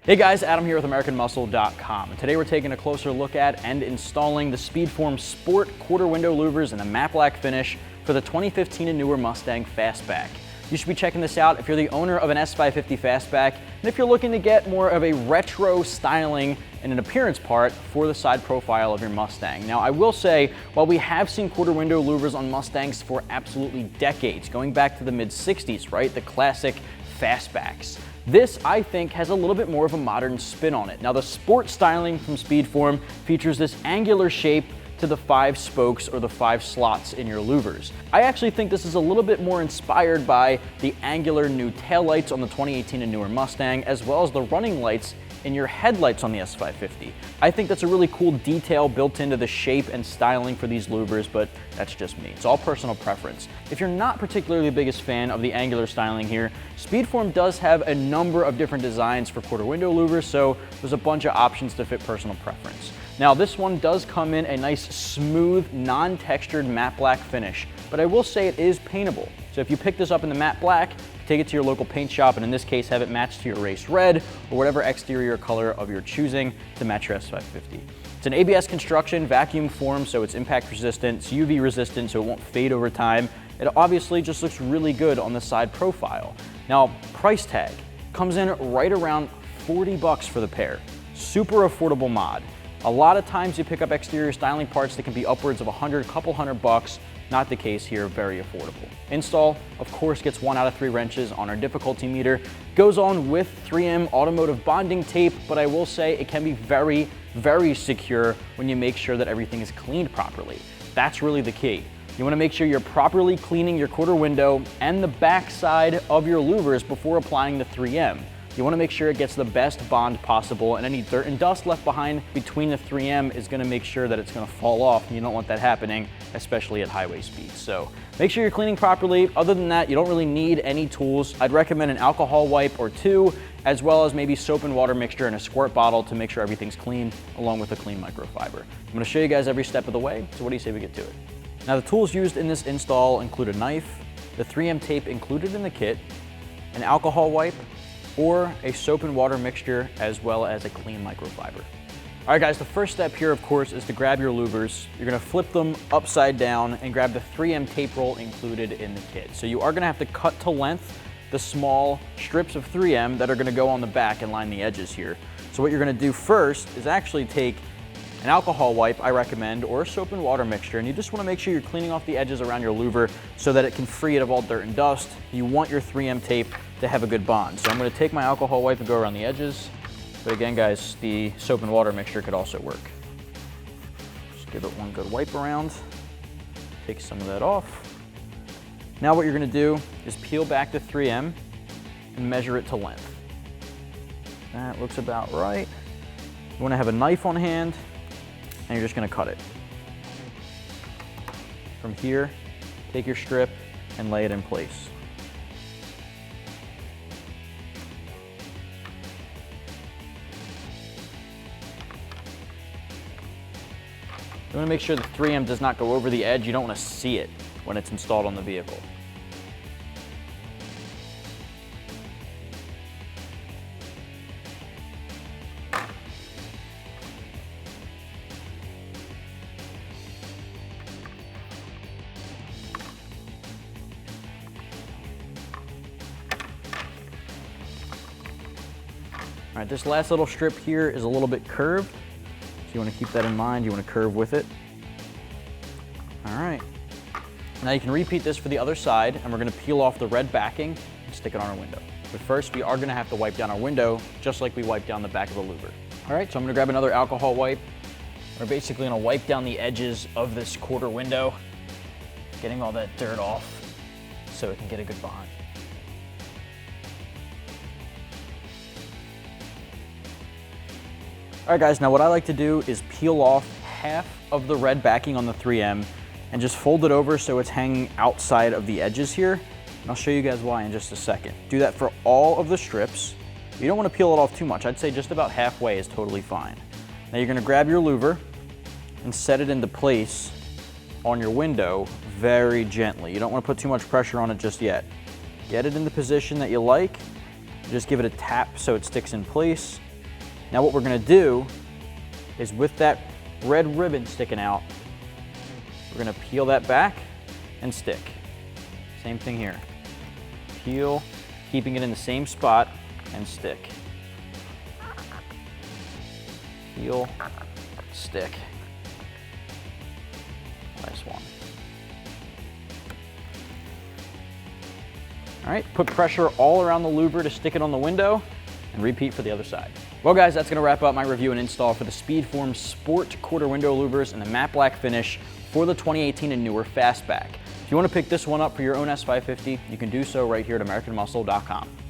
Hey guys, Adam here with AmericanMuscle.com, and today we're taking a closer look at and installing the SpeedForm Sport Quarter Window Louvers in a matte black finish for the 2015 and newer Mustang Fastback. You should be checking this out if you're the owner of an S550 Fastback, and if you're looking to get more of a retro styling and an appearance part for the side profile of your Mustang. Now I will say, while we have seen quarter window louvers on Mustangs for absolutely decades, going back to the mid-60s, right? The classic Fastbacks. This, I think, has a little bit more of a modern spin on it. Now, the sport styling from SpeedForm features this angular shape to the 5 spokes or the 5 slots in your louvers. I actually think this is a little bit more inspired by the angular new taillights on the 2018 and newer Mustang, as well as the running lights in your headlights on the S550. I think that's a really cool detail built into the shape and styling for these louvers, but that's just me. It's all personal preference. If you're not particularly the biggest fan of the angular styling here, SpeedForm does have a number of different designs for quarter window louvers, so there's a bunch of options to fit personal preference. Now this one does come in a nice smooth, non-textured matte black finish, but I will say it is paintable. So if you pick this up in the matte black, take it to your local paint shop, and in this case have it matched to your race red or whatever exterior color of your choosing to match your S550. It's an ABS construction, vacuum form, so it's impact resistant, it's UV resistant, so it won't fade over time. It obviously just looks really good on the side profile. Now, price tag comes in right around 40 bucks for the pair. Super affordable mod. A lot of times you pick up exterior styling parts that can be upwards of 100, couple $100. Not the case here, very affordable. Install, of course, gets 1 out of 3 wrenches on our difficulty meter. Goes on with 3M automotive bonding tape, but I will say it can be very, very secure when you make sure that everything is cleaned properly. That's really the key. You want to make sure you're properly cleaning your quarter window and the back side of your louvers before applying the 3M. You want to make sure it gets the best bond possible, and any dirt and dust left behind between the 3M is going to make sure that it's going to fall off, and you don't want that happening, especially at highway speeds. So make sure you're cleaning properly. Other than that, you don't really need any tools. I'd recommend an alcohol wipe or 2, as well as maybe soap and water mixture in a squirt bottle to make sure everything's clean, along with a clean microfiber. I'm going to show you guys every step of the way, so what do you say we get to it? Now the tools used in this install include a knife, the 3M tape included in the kit, an alcohol wipe, or a soap and water mixture, as well as a clean microfiber. All right guys, the first step here, of course, is to grab your louvers. You're gonna flip them upside down and grab the 3M tape roll included in the kit. So you are gonna have to cut to length the small strips of 3M that are gonna go on the back and line the edges here. So what you're gonna do first is actually take an alcohol wipe, I recommend, or a soap and water mixture, and you just wanna make sure you're cleaning off the edges around your louver so that it can free it of all dirt and dust. You want your 3M tape to have a good bond. So I'm gonna take my alcohol wipe and go around the edges. But again, guys, the soap and water mixture could also work. Just give it one good wipe around. Take some of that off. Now what you're gonna do is peel back the 3M and measure it to length. That looks about right. You wanna have a knife on hand, and you're just gonna cut it. From here, take your strip and lay it in place. You want to make sure the 3M does not go over the edge. You don't want to see it when it's installed on the vehicle. All right, this last little strip here is a little bit curved. You want to keep that in mind. You want to curve with it. All right. Now you can repeat this for the other side, and we're going to peel off the red backing and stick it on our window. But first, we are going to have to wipe down our window, just like we wipe down the back of a louver. All right, so I'm going to grab another alcohol wipe. We're basically going to wipe down the edges of this quarter window, getting all that dirt off so it can get a good bond. All right guys, now what I like to do is peel off half of the red backing on the 3M and just fold it over so it's hanging outside of the edges here. And I'll show you guys why in just a second. Do that for all of the strips. You don't want to peel it off too much. I'd say just about halfway is totally fine. Now you're going to grab your louver and set it into place on your window very gently. You don't want to put too much pressure on it just yet. Get it in the position that you like. Just give it a tap so it sticks in place. Now what we're gonna do is with that red ribbon sticking out, we're gonna peel that back and stick. Same thing here. Peel, keeping it in the same spot and stick. Peel, stick. Nice one. All right, put pressure all around the louver to stick it on the window and repeat for the other side. Well guys, that's gonna wrap up my review and install for the SpeedForm Sport Quarter Window Louvers in the matte black finish for the 2018 and newer Fastback. If you wanna pick this one up for your own S550, you can do so right here at AmericanMuscle.com.